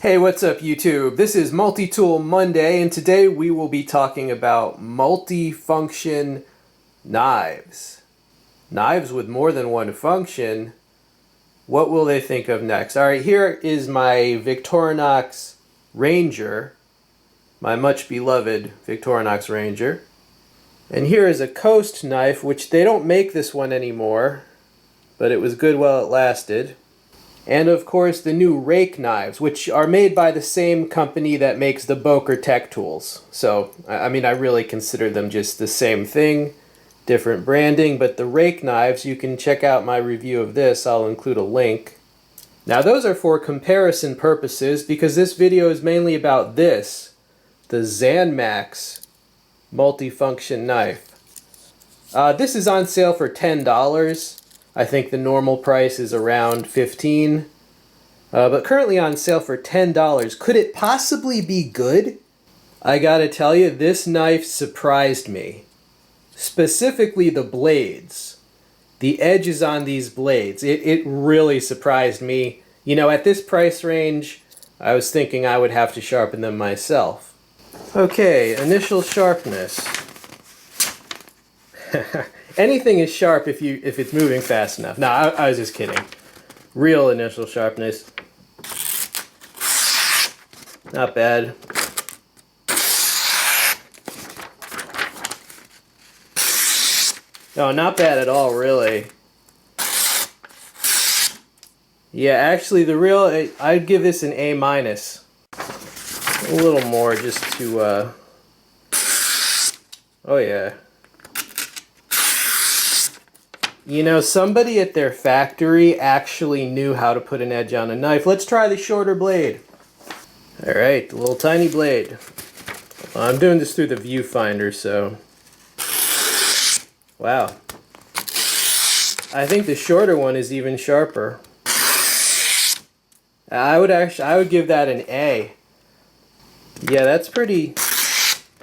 Hey, what's up YouTube? This is Multitool Monday, and today we will be talking about multifunction knives. Knives with more than one function. What will they think of next? Alright, here is my Victorinox Ranger, my much beloved Victorinox Ranger. And here is a Coast knife, which they don't make this one anymore, but it was good while it lasted. And of course the new rake knives, which are made by the same company that makes the Boker Tech tools. So, I mean, I really consider them just the same thing, different branding, but the rake knives, you can check out my review of this, I'll include a link. Now those are for comparison purposes, because this video is mainly about this, the Zanmax Multifunction knife. This is on sale for $10. I think the normal price is around $15, but currently on sale for $10. Could it possibly be good? I gotta tell you, this knife surprised me. Specifically the blades. The edges on these blades. It really surprised me. You know, at this price range, I was thinking I would have to sharpen them myself. Okay, initial sharpness. Anything is sharp if it's moving fast enough. No, I was just kidding. Real initial sharpness. Not bad. No, not bad at all, really. Yeah, actually, the real, I'd give this an A-. A little more just to, oh yeah. You know, somebody at their factory actually knew how to put an edge on a knife. Let's try the shorter blade. Alright, the little tiny blade. I'm doing this through the viewfinder, so... Wow. I think the shorter one is even sharper. I would give that an A. Yeah, that's pretty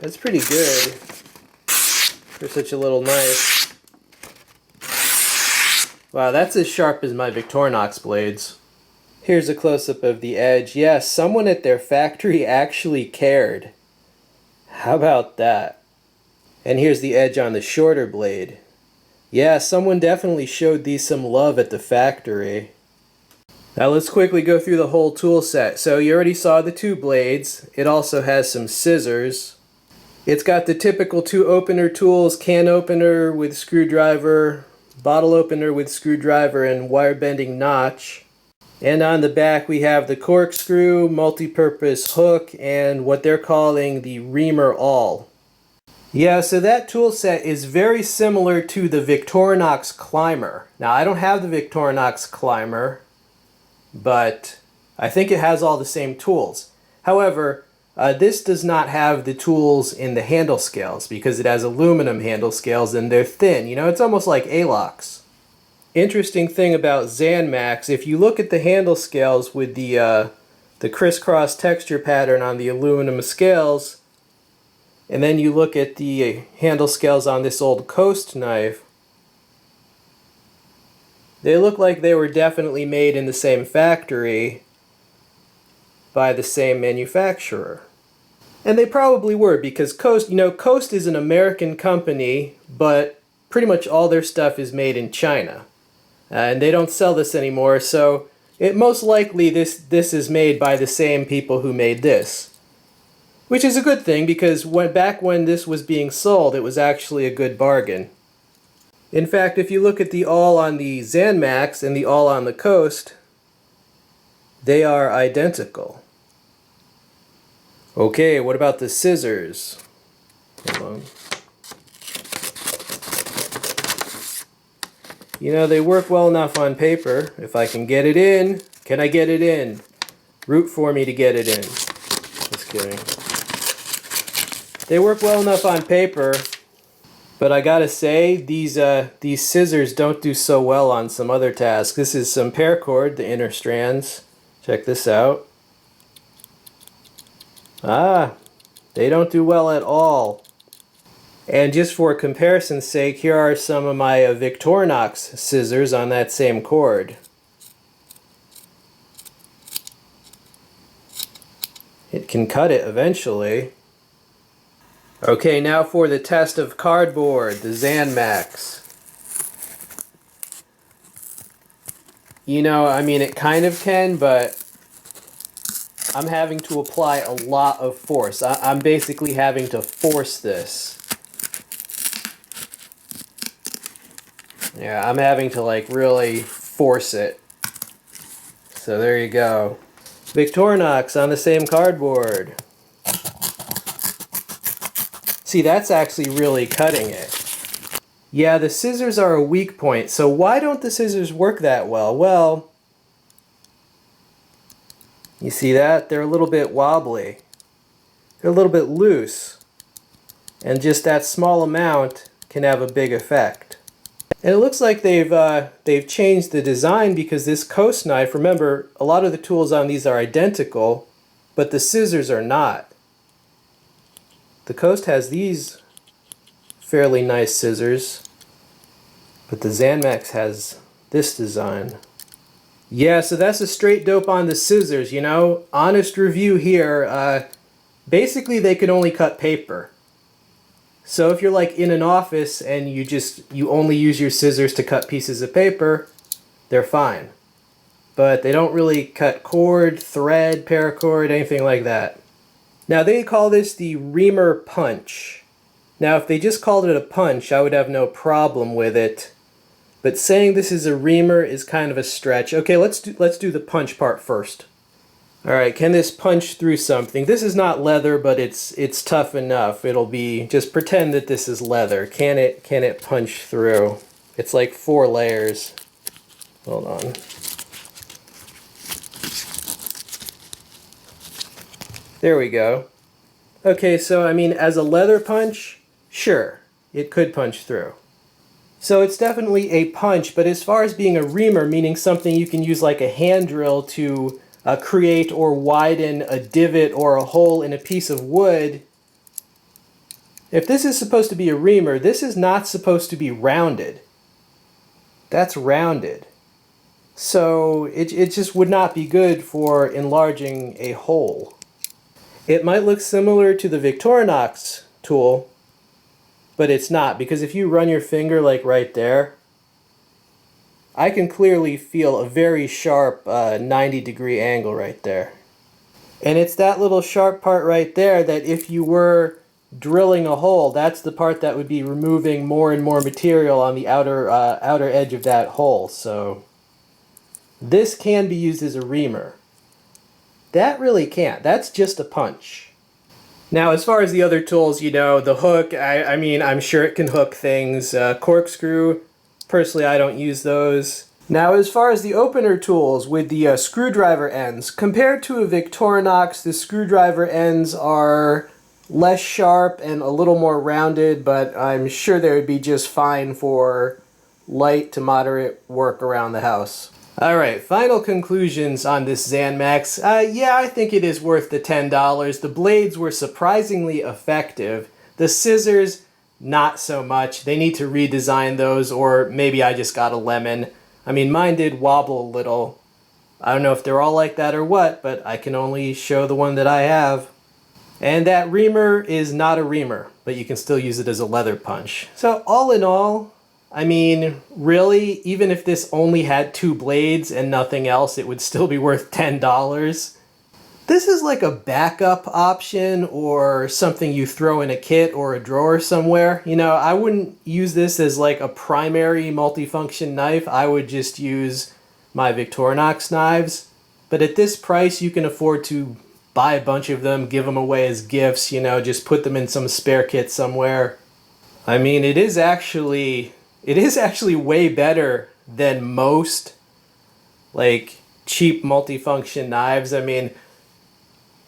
good for such a little knife. Wow, that's as sharp as my Victorinox blades. Here's a close-up of the edge. Yeah, someone at their factory actually cared. How about that? And here's the edge on the shorter blade. Yeah, someone definitely showed these some love at the factory. Now let's quickly go through the whole tool set. So you already saw the two blades. It also has some scissors. It's got the typical two opener tools, can opener with screwdriver, bottle opener with screwdriver and wire bending notch. And on the back we have the corkscrew, multi-purpose hook, and what they're calling the Reamer awl. Yeah, so that tool set is very similar to the Victorinox Climber. Now I don't have the Victorinox Climber, but I think it has all the same tools. However, this does not have the tools in the handle scales because it has aluminum handle scales and they're thin. You know, it's almost like A-locks. Interesting thing about Zanmax, if you look at the handle scales with the crisscross texture pattern on the aluminum scales, and then you look at the handle scales on this old Coast knife, they look like they were definitely made in the same factory by the same manufacturer. And they probably were, because Coast, you know, Coast is an American company, but pretty much all their stuff is made in China. And they don't sell this anymore, so most likely this is made by the same people who made this. Which is a good thing, because back when this was being sold, it was actually a good bargain. In fact, if you look at the awl on the Zanmax and the awl on the Coast, they are identical. Okay, what about the scissors? Hold on. You know, they work well enough on paper. If I can get it in, can I get it in? Root for me to get it in. Just kidding. They work well enough on paper, but I gotta say, these scissors don't do so well on some other tasks. This is some paracord, the inner strands. Check this out. Ah, they don't do well at all. And just for comparison's sake, here are some of my Victorinox scissors on that same cord. It can cut it eventually. Okay, now for the test of cardboard, the Zanmax. You know, I mean, it kind of can, but I'm having to apply a lot of force. I'm basically having to force this. Yeah, I'm having to like really force it. So there you go. Victorinox on the same cardboard. See, that's actually really cutting it. Yeah, the scissors are a weak point. So why don't the scissors work that well? Well, you see that? They're a little bit wobbly. They're a little bit loose. And just that small amount can have a big effect. And it looks like they've changed the design because this coast knife, remember, a lot of the tools on these are identical, but the scissors are not. The coast has these fairly nice scissors, but the Zanmax has this design. Yeah, so that's a straight dope on the scissors, you know. Honest review here. Basically, they can only cut paper. So if you're like in an office and you only use your scissors to cut pieces of paper, they're fine. But they don't really cut cord, thread, paracord, anything like that. Now they call this the Reamer Punch. Now if they just called it a punch, I would have no problem with it. But saying this is a reamer is kind of a stretch. Okay, let's do the punch part first. Alright, can this punch through something? This is not leather, but it's tough enough. It'll be, just pretend that this is leather. Can it punch through? It's like 4 layers. Hold on. There we go. Okay, so I mean, as a leather punch, sure, it could punch through. So it's definitely a punch, but as far as being a reamer, meaning something you can use like a hand drill to create or widen a divot or a hole in a piece of wood. If this is supposed to be a reamer, this is not supposed to be rounded. That's rounded. So it just would not be good for enlarging a hole. It might look similar to the Victorinox tool, but it's not, because if you run your finger like right there, I can clearly feel a very sharp 90-degree angle right there. And it's that little sharp part right there that if you were drilling a hole, that's the part that would be removing more and more material on the outer edge of that hole. So this can be used as a reamer. That really can't. That's just a punch. Now, as far as the other tools, you know, the hook, I mean, I'm sure it can hook things. Corkscrew, personally, I don't use those. Now, as far as the opener tools with the screwdriver ends, compared to a Victorinox, the screwdriver ends are less sharp and a little more rounded, but I'm sure they would be just fine for light to moderate work around the house. Alright, final conclusions on this Zanmax. Yeah, I think it is worth the $10. The blades were surprisingly effective. The scissors, not so much. They need to redesign those, or maybe I just got a lemon. I mean, mine did wobble a little. I don't know if they're all like that or what, but I can only show the one that I have. And that reamer is not a reamer, but you can still use it as a leather punch. So all in all, I mean, really, even if this only had 2 blades and nothing else, it would still be worth $10. This is like a backup option or something you throw in a kit or a drawer somewhere. You know, I wouldn't use this as like a primary multifunction knife. I would just use my Victorinox knives. But at this price, you can afford to buy a bunch of them, give them away as gifts, you know, just put them in some spare kit somewhere. I mean, it is actually way better than most like cheap multifunction knives. I mean,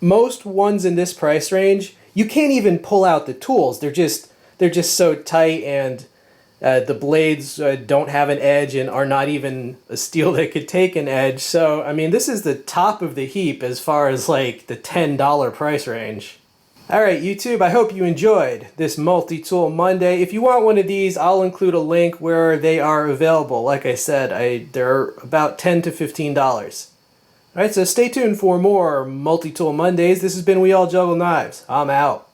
most ones in this price range, you can't even pull out the tools. They're just so tight, and the blades don't have an edge and are not even a steel that could take an edge. So, I mean, this is the top of the heap as far as like the $10 price range. Alright, YouTube, I hope you enjoyed this Multi-Tool Monday. If you want one of these, I'll include a link where they are available. Like I said, they're about $10 to $15. Alright, so stay tuned for more Multi-Tool Mondays. This has been We All Juggle Knives. I'm out.